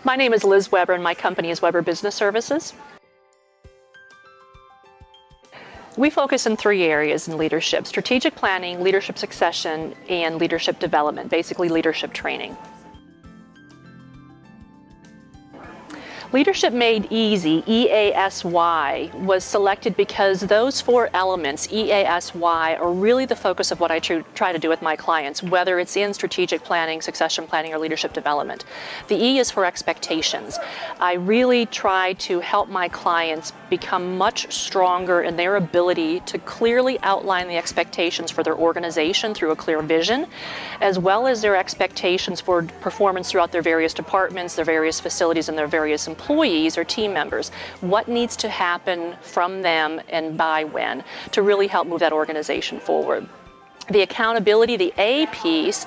My name is Liz Weber and my company is Weber Business Services. We focus in 3 areas in leadership: strategic planning, leadership succession, and leadership development, basically leadership training. Leadership Made Easy, E.A.S.Y, was selected because those 4 elements, E.A.S.Y, are really the focus of what I try to do with my clients, whether it's in strategic planning, succession planning, or leadership development. The E is for expectations. I really try to help my clients become much stronger in their ability to clearly outline the expectations for their organization through a clear vision, as well as their expectations for performance throughout their various departments, their various facilities, and their various employees or team members. What needs to happen from them and by when to really help move that organization forward. The accountability, the A piece,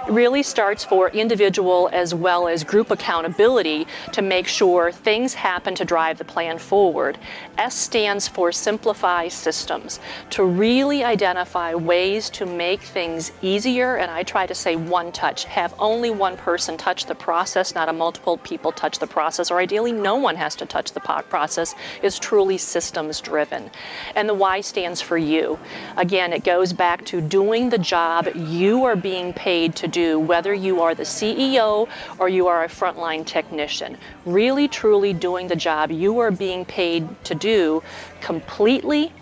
really starts for individual as well as group accountability to make sure things happen to drive the plan forward. S stands for simplify systems, to really identify ways to make things easier, and I try to say one touch. Have only one person touch the process, not a multiple people touch the process, or ideally no one has to touch the process. Is truly systems driven. And the Y stands for you. Again, it goes back to doing the job you are being paid to do, whether you are the CEO or you are a frontline technician. Really, truly doing the job you are being paid to do completely,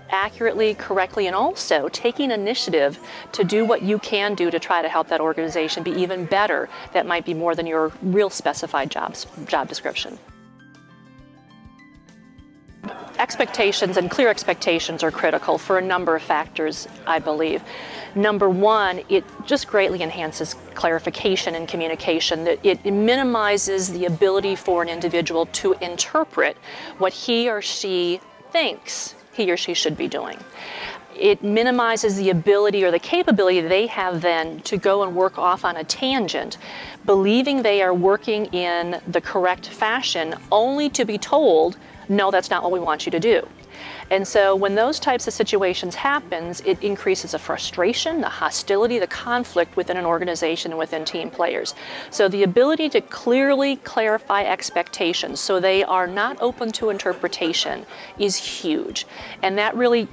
accurately, correctly, and also taking initiative to do what you can do to try to help that organization be even better. That might be more than your real specified job description. Expectations and clear expectations are critical for a number of factors, I believe. Number one, it just greatly enhances clarification and communication. That it minimizes the ability for an individual to interpret what he or she thinks he or she should be doing. It minimizes the ability or the capability they have then to go and work off on a tangent, believing they are working in the correct fashion, only to be told, no, that's not what we want you to do. And so when those types of situations happens, it increases the frustration, the hostility, the conflict within an organization and within team players. So the ability to clearly clarify expectations so they are not open to interpretation is huge. And that really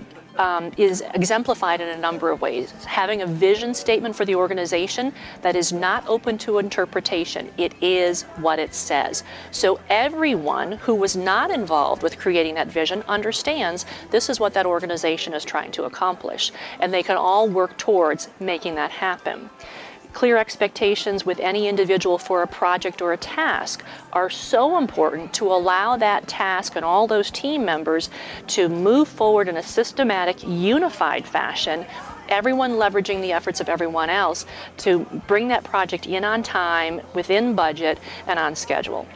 is exemplified in a number of ways. Having a vision statement for the organization that is not open to interpretation. It is what it says. So everyone who was not involved with creating that vision understands this is what that organization is trying to accomplish, and they can all work towards making that happen. Clear expectations with any individual for a project or a task are so important to allow that task and all those team members to move forward in a systematic, unified fashion, everyone leveraging the efforts of everyone else to bring that project in on time, within budget, and on schedule.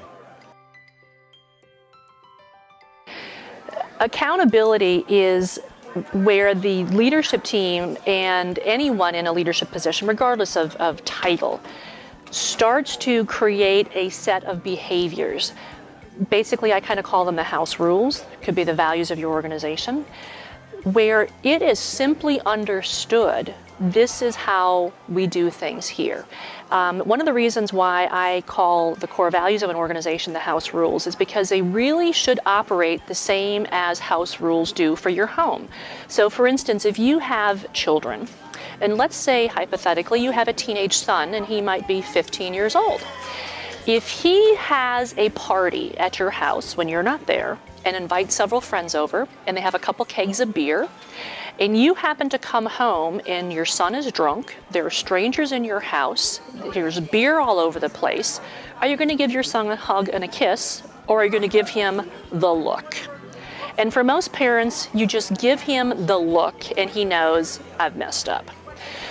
Accountability is where the leadership team and anyone in a leadership position, regardless of title, starts to create a set of behaviors. Basically, I kind of call them the house rules. It could be the values of your organization, where it is simply understood, this is how we do things here. One of the reasons why I call the core values of an organization the house rules is because they really should operate the same as house rules do for your home. So for instance, if you have children, and let's say hypothetically you have a teenage son and he might be 15 years old. If he has a party at your house when you're not there and invites several friends over and they have a couple kegs of beer, and you happen to come home and your son is drunk, there are strangers in your house, there's beer all over the place, are you going to give your son a hug and a kiss, or are you going to give him the look? And for most parents, you just give him the look and he knows, I've messed up.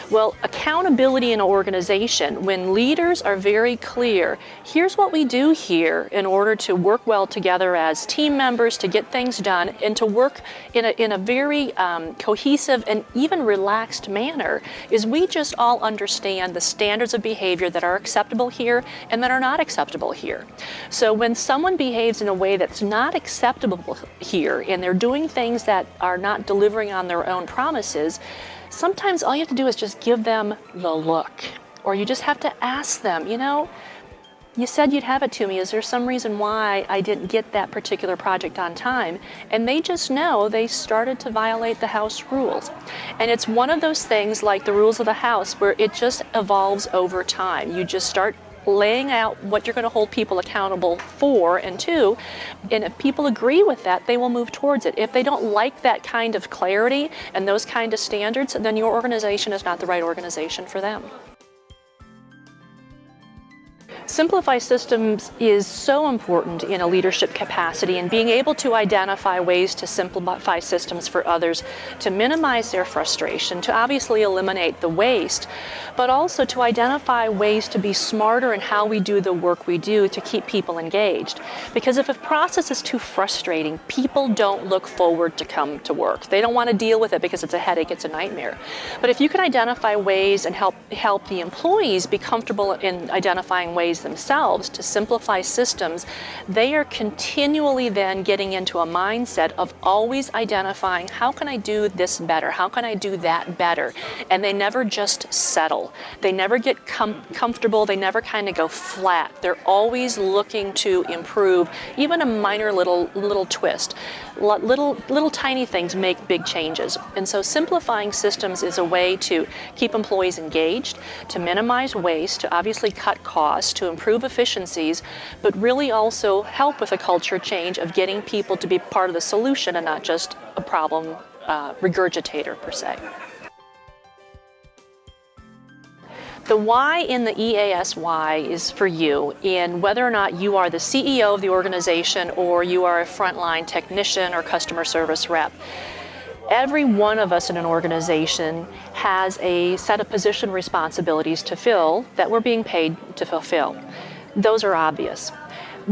Well, accountability in an organization, when leaders are very clear, here's what we do here in order to work well together as team members to get things done and to work in a very cohesive and even relaxed manner, is we just all understand the standards of behavior that are acceptable here and that are not acceptable here. So when someone behaves in a way that's not acceptable here and they're doing things that are not delivering on their own promises, sometimes all you have to do is just give them the look, or you just have to ask them, you said you'd have it to me. Is there some reason why I didn't get that particular project on time? And they just know they started to violate the house rules. And it's one of those things like the rules of the house where it just evolves over time. You just start laying out what you're going to hold people accountable for and to, and if people agree with that, they will move towards it. If they don't like that kind of clarity and those kind of standards, then your organization is not the right organization for them. Simplify systems is so important in a leadership capacity, and being able to identify ways to simplify systems for others, to minimize their frustration, to obviously eliminate the waste, but also to identify ways to be smarter in how we do the work we do to keep people engaged. Because if a process is too frustrating, people don't look forward to come to work. They don't want to deal with it because it's a headache, it's a nightmare. But if you can identify ways and help the employees be comfortable in identifying ways themselves to simplify systems, they are continually then getting into a mindset of always identifying, how can I do this better? How can I do that better? And they never just settle. They never get comfortable. They never kind of go flat. They're always looking to improve, even a minor little twist. Little tiny things make big changes. And so simplifying systems is a way to keep employees engaged, to minimize waste, to obviously cut costs, to improve efficiencies, but really also help with a culture change of getting people to be part of the solution and not just a problem regurgitator per se. The why in the E.A.S.Y is for you in whether or not you are the CEO of the organization or you are a frontline technician or customer service rep. Every one of us in an organization has a set of position responsibilities to fill that we're being paid to fulfill. Those are obvious.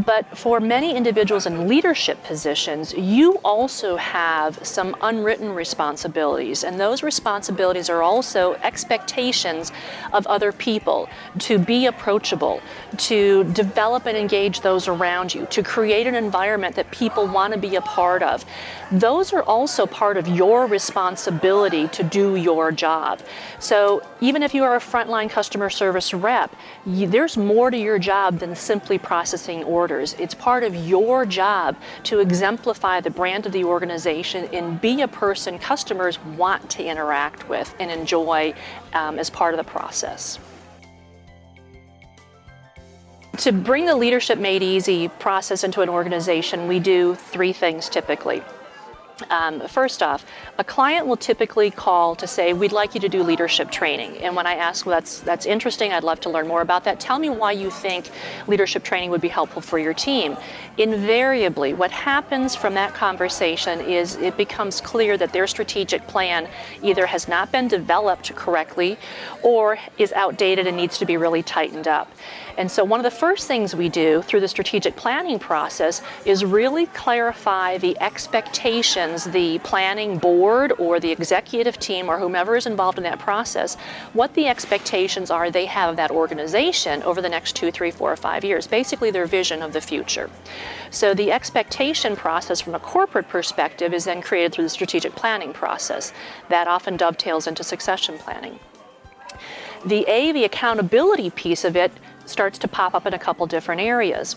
But for many individuals in leadership positions, you also have some unwritten responsibilities, and those responsibilities are also expectations of other people to be approachable, to develop and engage those around you, to create an environment that people want to be a part of. Those are also part of your responsibility to do your job. So even if you are a frontline customer service rep, there's more to your job than simply processing orders. It's part of your job to exemplify the brand of the organization and be a person customers want to interact with and enjoy as part of the process. To bring the Leadership Made Easy process into an organization, we do three things typically. First off, a client will typically call to say, we'd like you to do leadership training. And when I ask, well, that's interesting, I'd love to learn more about that. Tell me why you think leadership training would be helpful for your team. Invariably, what happens from that conversation is it becomes clear that their strategic plan either has not been developed correctly or is outdated and needs to be really tightened up. And so one of the first things we do through the strategic planning process is really clarify the expectations, the planning board or the executive team or whomever is involved in that process, what the expectations are they have of that organization over the next 2, 3, 4, or 5 years, basically their vision of the future. So the expectation process from a corporate perspective is then created through the strategic planning process. That often dovetails into succession planning. The accountability piece of it starts to pop up in a couple different areas.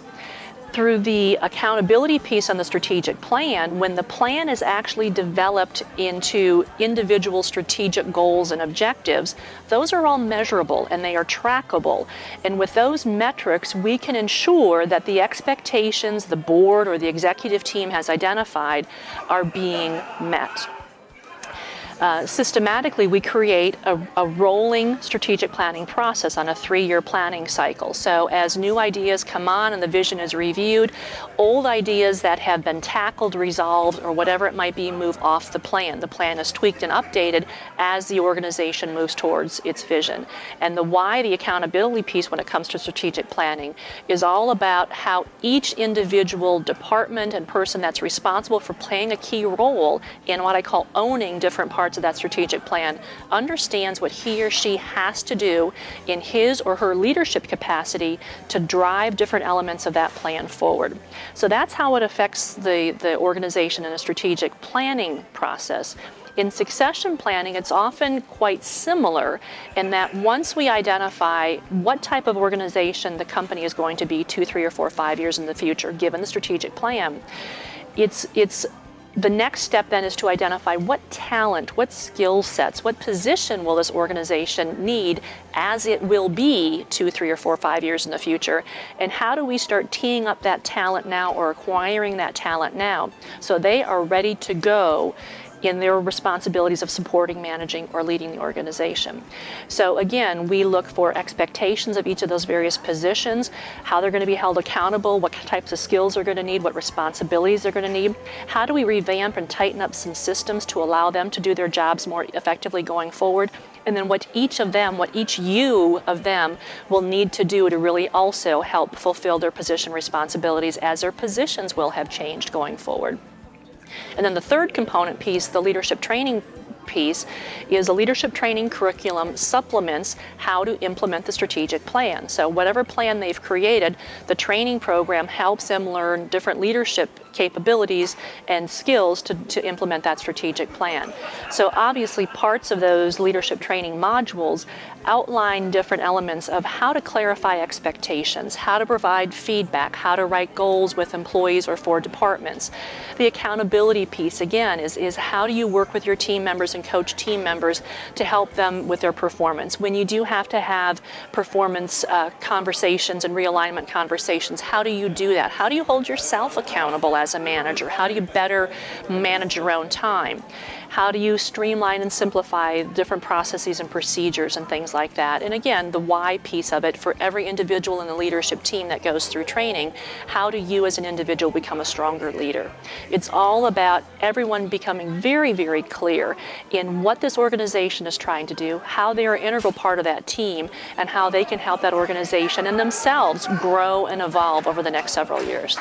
Through the accountability piece on the strategic plan, when the plan is actually developed into individual strategic goals and objectives, those are all measurable and they are trackable. And with those metrics, we can ensure that the expectations the board or the executive team has identified are being met. Systematically, we create a rolling strategic planning process on a 3-year planning cycle. So as new ideas come on and the vision is reviewed, old ideas that have been tackled, resolved, or whatever it might be move off the plan. The plan is tweaked and updated as the organization moves towards its vision. And the why, the accountability piece when it comes to strategic planning, is all about how each individual department and person that's responsible for playing a key role in what I call owning different parts of that strategic plan understands what he or she has to do in his or her leadership capacity to drive different elements of that plan forward. So that's how it affects the organization in a strategic planning process. In succession planning, it's often quite similar in that once we identify what type of organization the company is going to be 2, 3, or 4, 5 years in the future, given the strategic plan, it's the next step then is to identify what talent, what skill sets, what position will this organization need as it will be 2, 3, or 4, 5 years in the future, and how do we start teeing up that talent now or acquiring that talent now so they are ready to go in their responsibilities of supporting, managing, or leading the organization. So again, we look for expectations of each of those various positions, how they're going to be held accountable, what types of skills they're going to need, what responsibilities they're going to need. How do we revamp and tighten up some systems to allow them to do their jobs more effectively going forward? And then what each of them, what each you of them will need to do to really also help fulfill their position responsibilities as their positions will have changed going forward. And then the third component piece, the leadership training piece, is a leadership training curriculum supplements how to implement the strategic plan. So whatever plan they've created, the training program helps them learn different leadership capabilities and skills to implement that strategic plan. So obviously parts of those leadership training modules outline different elements of how to clarify expectations, how to provide feedback, how to write goals with employees or for departments. The accountability piece, again, is how do you work with your team members and coach team members to help them with their performance. When you do have to have performance conversations and realignment conversations, how do you do that? How do you hold yourself accountable as a manager? How do you better manage your own time? How do you streamline and simplify different processes and procedures and things like that? And again, the why piece of it for every individual in the leadership team that goes through training, how do you as an individual become a stronger leader? It's all about everyone becoming very, very clear in what this organization is trying to do, how they are an integral part of that team, and how they can help that organization and themselves grow and evolve over the next several years.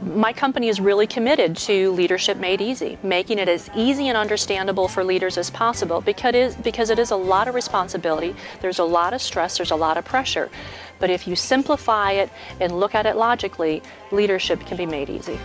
My company is really committed to Leadership Made Easy, making it as easy and understandable for leaders as possible because it is a lot of responsibility, there's a lot of stress, there's a lot of pressure. But if you simplify it and look at it logically, leadership can be made easy.